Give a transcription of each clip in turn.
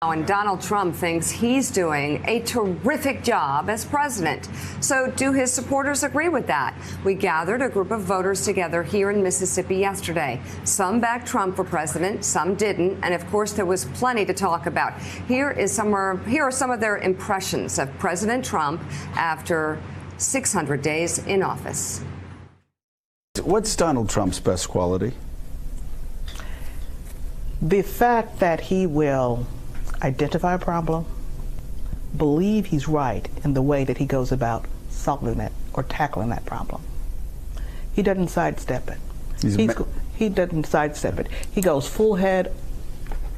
And Donald Trump thinks he's doing a terrific job as president. So do his supporters agree with that? We gathered a group of voters together here in Mississippi yesterday. Some backed Trump for president, some didn't. And of course, there was plenty to talk about. Here are some of their impressions of President Trump after 600 days in office. What's Donald Trump's best quality? The fact that he will identify a problem, believe he's right in the way that he goes about solving it or tackling that problem. He doesn't sidestep it. He doesn't sidestep it. He goes full head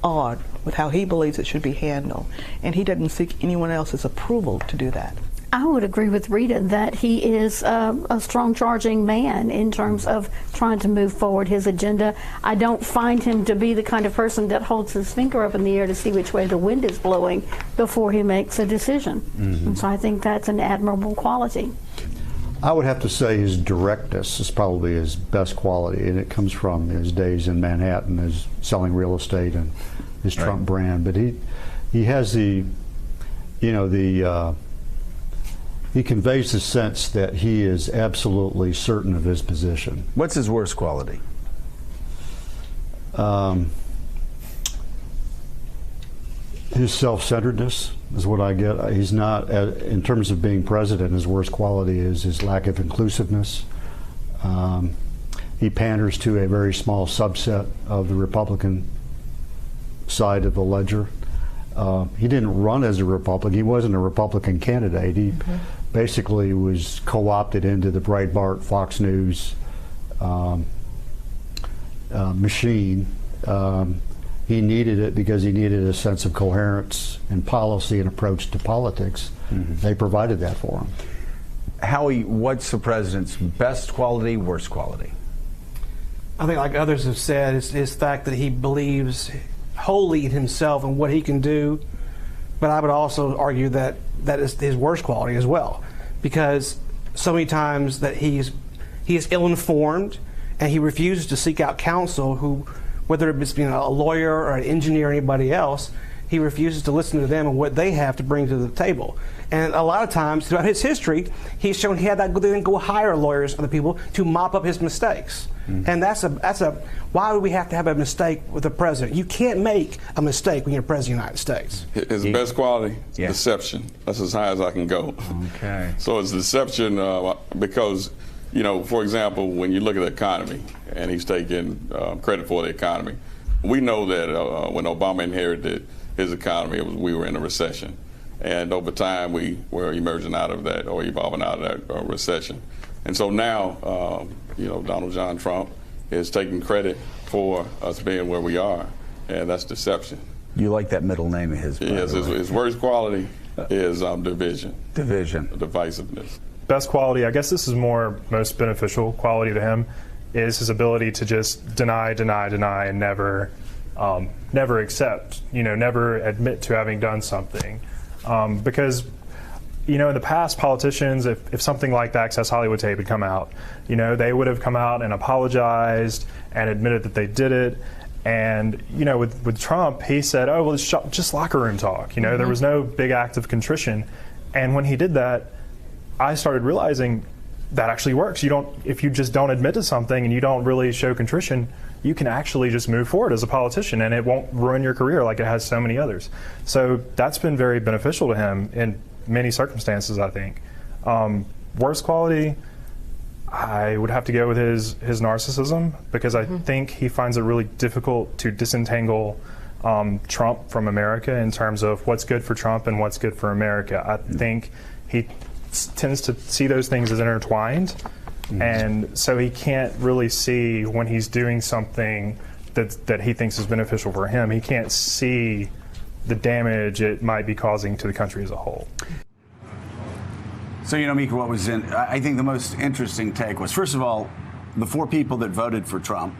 on with how he believes it should be handled, and he doesn't seek anyone else's approval to do that. I would agree with Rita that he is a strong charging man in terms of trying to move forward his agenda. I don't find him to be the kind of person that holds his finger up in the air to see which way the wind is blowing before he makes a decision. And so I think that's an admirable quality. I would have to say his directness is probably his best quality, and it comes from his days in Manhattan as selling real estate and his Trump brand. But he has the, he conveys the sense that he is absolutely certain of his position. What's his worst quality? His self-centeredness is what I get. He's not, in terms of being president, his worst quality is his lack of inclusiveness. He panders to a very small subset of the Republican side of the ledger. He didn't run as a Republican. He wasn't a Republican candidate. He basically was co-opted into the Breitbart, Fox News machine. He needed it because he needed a sense of coherence in policy and approach to politics. They provided that for him. Howie, what's the president's best quality, worst quality? I think, like others have said, it's his fact that he believes wholly in himself and what he can do. But I would also argue that that is his worst quality as well, because so many times that he is ill-informed and he refuses to seek out counsel, who, whether it's a lawyer or an engineer or anybody else, he refuses to listen to them and what they have to bring to the table. And a lot of times throughout his history, he's shown he had that then go hire lawyers or other people to mop up his mistakes. And that's why would we have to have a mistake with the president? You can't make a mistake when you're president of the United States. His best quality, deception. That's as high as I can go. Okay. So it's deception because, for example, when you look at the economy, and he's taking credit for the economy, we know that when Obama inherited his economy, we were in a recession. And over time, we were emerging out of that, or evolving out of that recession. And so now, Donald John Trump is taking credit for us being where we are, and that's deception. You like that middle name of his? Yes, his worst quality is division. Division. Divisiveness. Best quality, I guess this is most beneficial quality to him, is his ability to just deny, and never accept, never admit to having done something. Because in the past, politicians, if something like the Access Hollywood tape had come out, they would have come out and apologized and admitted that they did it. And, with Trump, he said, oh, well, it's just locker room talk. There was no big act of contrition. And when he did that, I started realizing that actually works. If you just don't admit to something and you don't really show contrition, you can actually just move forward as a politician, and it won't ruin your career like it has so many others. So that's been very beneficial to him in many circumstances, I think. Worst quality, I would have to go with his narcissism, because I think he finds it really difficult to disentangle Trump from America in terms of what's good for Trump and what's good for America. I think he tends to see those things as intertwined. And so he can't really see when he's doing something that he thinks is beneficial for him. He can't see the damage it might be causing to the country as a whole. So, Mika, what was I think the most interesting take was, first of all, the 4 people that voted for Trump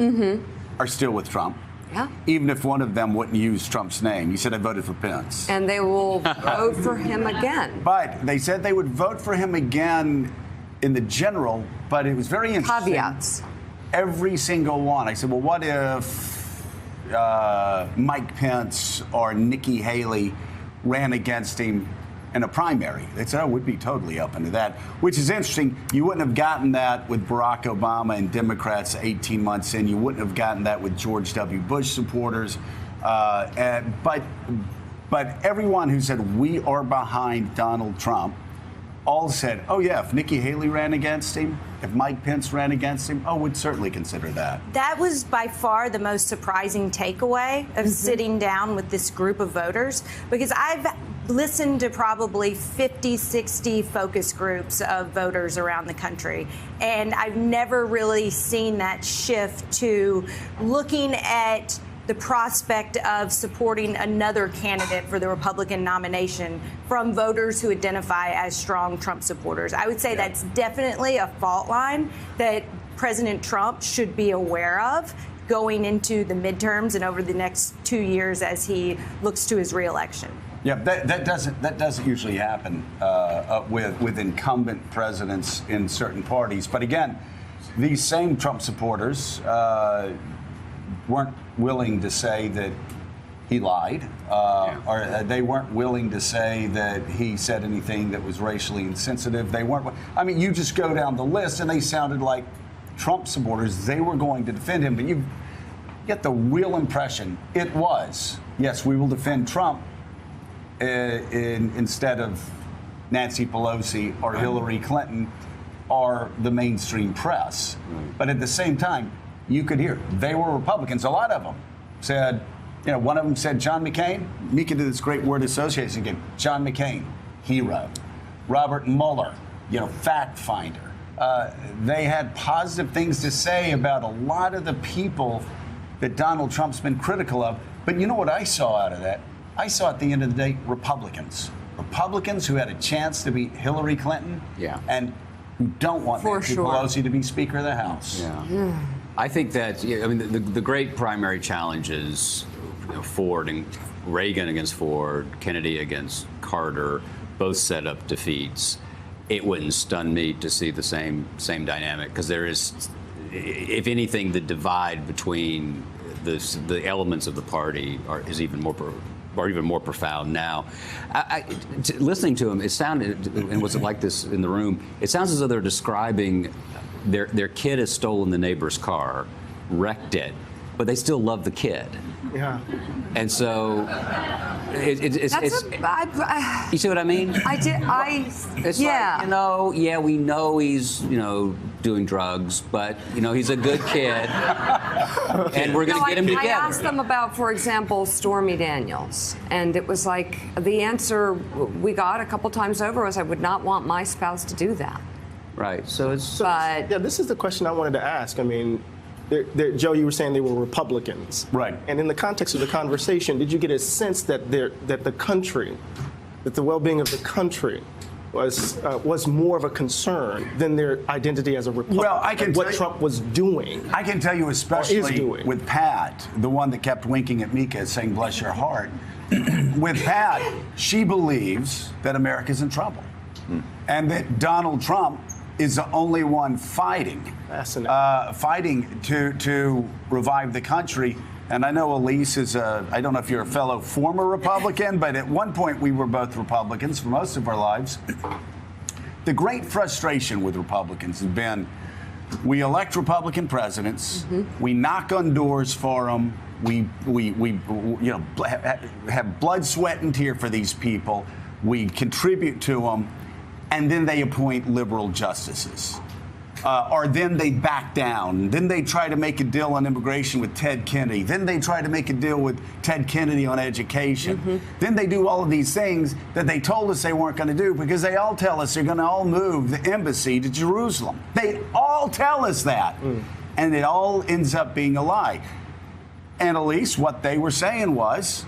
are still with Trump. Yeah. Even if one of them wouldn't use Trump's name. You said I voted for Pence. And they will vote for him again. But they said they would vote for him again in the general, but it was very interesting. Caveats. Every single one. I said, well, what if Mike Pence or Nikki Haley ran against him in a primary. They said, oh, we'd be totally open to that, which is interesting. You wouldn't have gotten that with Barack Obama and Democrats 18 months in. You wouldn't have gotten that with George W. Bush supporters. But everyone who said we are behind Donald Trump all said, oh, yeah, if Nikki Haley ran against him, if Mike Pence ran against him, we'd certainly consider that. That was by far the most surprising takeaway of sitting down with this group of voters, because I've listened to probably 50, 60 focus groups of voters around the country, and I've never really seen that shift to looking at the prospect of supporting another candidate for the Republican nomination from voters who identify as strong Trump supporters. I would say that's definitely a fault line that President Trump should be aware of going into the midterms and over the next 2 years as he looks to his reelection. Yeah, that doesn't usually happen with incumbent presidents in certain parties. But again, these same Trump supporters weren't willing to say that he lied, or they weren't willing to say that he said anything that was racially insensitive. They weren't. I mean, you just go down the list, and they sounded like Trump supporters. They were going to defend him, but you get the real impression it was, yes, we will defend Trump instead of Nancy Pelosi or Hillary Clinton or the mainstream press. But at the same time, you could hear they were Republicans. A lot of them said, you know, one of them said John McCain. Mika did this great word association again. John McCain, hero. Robert Mueller, you know, fact finder. They had positive things to say about a lot of the people that Donald Trump's been critical of. But you know what I saw out of that? I saw at the end of the day Republicans. Republicans who had a chance to beat Hillary Clinton and who don't want Nancy Pelosi to be Speaker of the House. Yeah. I think that, I mean, the great primary challenges, you know, Ford and Reagan against Ford, Kennedy against Carter, both set up defeats. It wouldn't stun me to see the same dynamic, because there is, if anything, the divide between the elements of the party is even more profound now. Listening to him, it sounded, and was it like this in the room? It sounds as though they're describing their kid has stolen the neighbor's car, wrecked it, but they still love the kid. Yeah. And so you see what I mean? I did. It's like, you know, yeah, we know he's, you know, doing drugs, but, you know, he's a good kid, and we're going to get him together. I asked them about, for example, Stormy Daniels, and it was like the answer we got a couple times over was, I would not want my spouse to do that. Right. So it's. Yeah, this is the question I wanted to ask. I mean, Joe, you were saying they were Republicans, right? And in the context of the conversation, did you get a sense that the well-being of the country was more of a concern than their identity as a Republican? Well, I can what Trump was doing. I can tell you, especially with Pat, the one that kept winking at Mika, saying "bless your heart." With Pat, she believes that America's in trouble, and that Donald Trump is the only one fighting to revive the country. And I know Elise is I don't know if you're a fellow former Republican, but at one point we were both Republicans for most of our lives. The great frustration with Republicans has been, we elect Republican presidents, we knock on doors for them, we have blood, sweat, and tear for these people, we contribute to them, and then they appoint liberal justices. Or then they back down. Then they try to make a deal on immigration with Ted Kennedy. Then they try to make a deal with Ted Kennedy on education. Then they do all of these things that they told us they weren't going to do, because they all tell us they're going to all move the embassy to Jerusalem. They all tell us that. And it all ends up being a lie. And at least what they were saying was,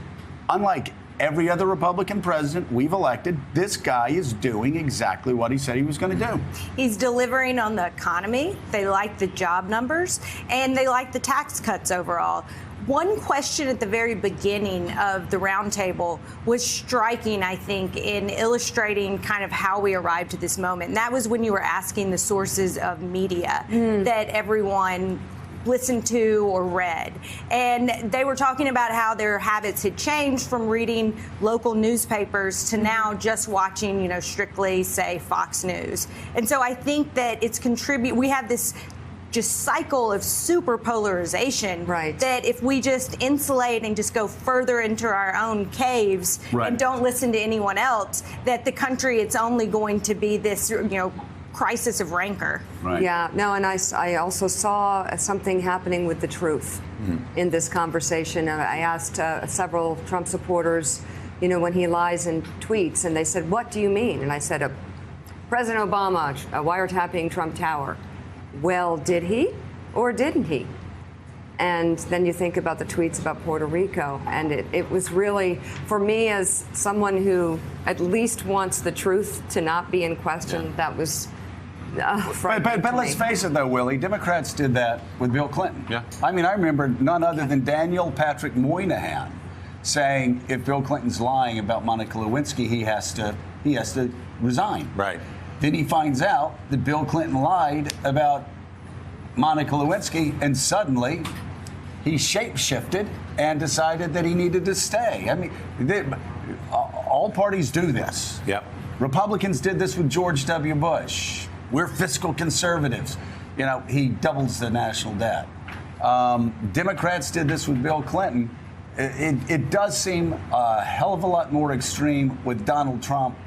unlike every other Republican president we've elected, this guy is doing exactly what he said he was going to do. He's delivering on the economy. They like the job numbers, and they like the tax cuts overall. One question at the very beginning of the roundtable was striking, I think, in illustrating kind of how we arrived to this moment. And that was when you were asking the sources of media that everyone listened to or read. And they were talking about how their habits had changed from reading local newspapers to now just watching, strictly, say, Fox News. And so I think that it's we have this just cycle of super polarization that if we just insulate and just go further into our own caves and don't listen to anyone else, that the country, it's only going to be this, crisis of rancor. Yeah, no, and I also saw something happening with the truth in this conversation. I asked several Trump supporters, when he lies in tweets, and they said, "What do you mean?" And I said, President Obama wiretapping Trump Tower. Well, did he or didn't he? And then you think about the tweets about Puerto Rico, and it was really, for me as someone who at least wants the truth to not be in question, that was frightening. But let's face it, though, Willie, Democrats did that with Bill Clinton. Yeah. I mean, I remember none other than Daniel Patrick Moynihan saying if Bill Clinton's lying about Monica Lewinsky, he has to resign. Right. Then he finds out that Bill Clinton lied about Monica Lewinsky, and suddenly he shape-shifted and decided that he needed to stay. I mean, all parties do this. Yep. Republicans did this with George W. Bush. We're fiscal conservatives. He doubles the national debt. Democrats did this with Bill Clinton. It does seem a hell of a lot more extreme with Donald Trump.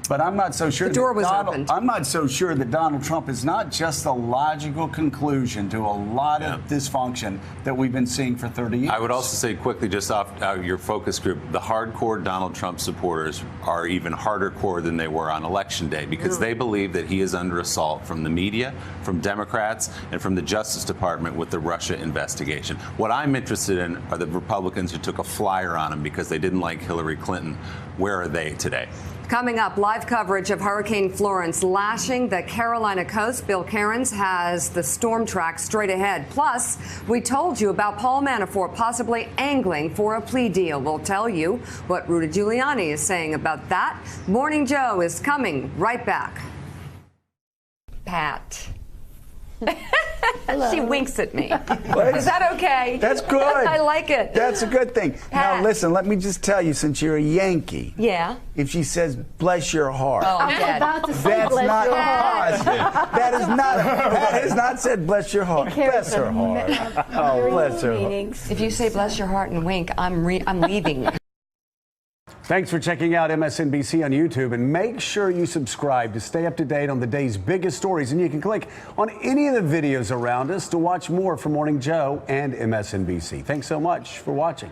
But I'm not so sure. The door was opened. I'm not so sure that Donald Trump is not just the logical conclusion to a lot of dysfunction that we've been seeing for 30 years. I would also say quickly, just off your focus group, the hardcore Donald Trump supporters are even harder core than they were on Election Day because they believe that he is under assault from the media, from Democrats, and from the Justice Department with the Russia investigation. What I'm interested in are the Republicans who took a flyer on him because they didn't like Hillary Clinton. Where are they today? Coming up, live coverage of Hurricane Florence lashing the Carolina coast. Bill Cairns has the storm track straight ahead. Plus, we told you about Paul Manafort possibly angling for a plea deal. We'll tell you what Rudy Giuliani is saying about that. Morning Joe is coming right back. Pat. She winks at me. Is that okay? That's good. I like it. That's a good thing. Pat. Now, listen, let me just tell you, since you're a Yankee, yeah. If she says, bless your heart, I'm dead. About to say that's bless not your heart. positive. That has not said, bless your heart. Bless her heart. Oh, bless her heart. If you say bless your heart and wink, I'm leaving. Thanks for checking out MSNBC on YouTube, and make sure you subscribe to stay up to date on the day's biggest stories. And you can click on any of the videos around us to watch more from Morning Joe and MSNBC. Thanks so much for watching.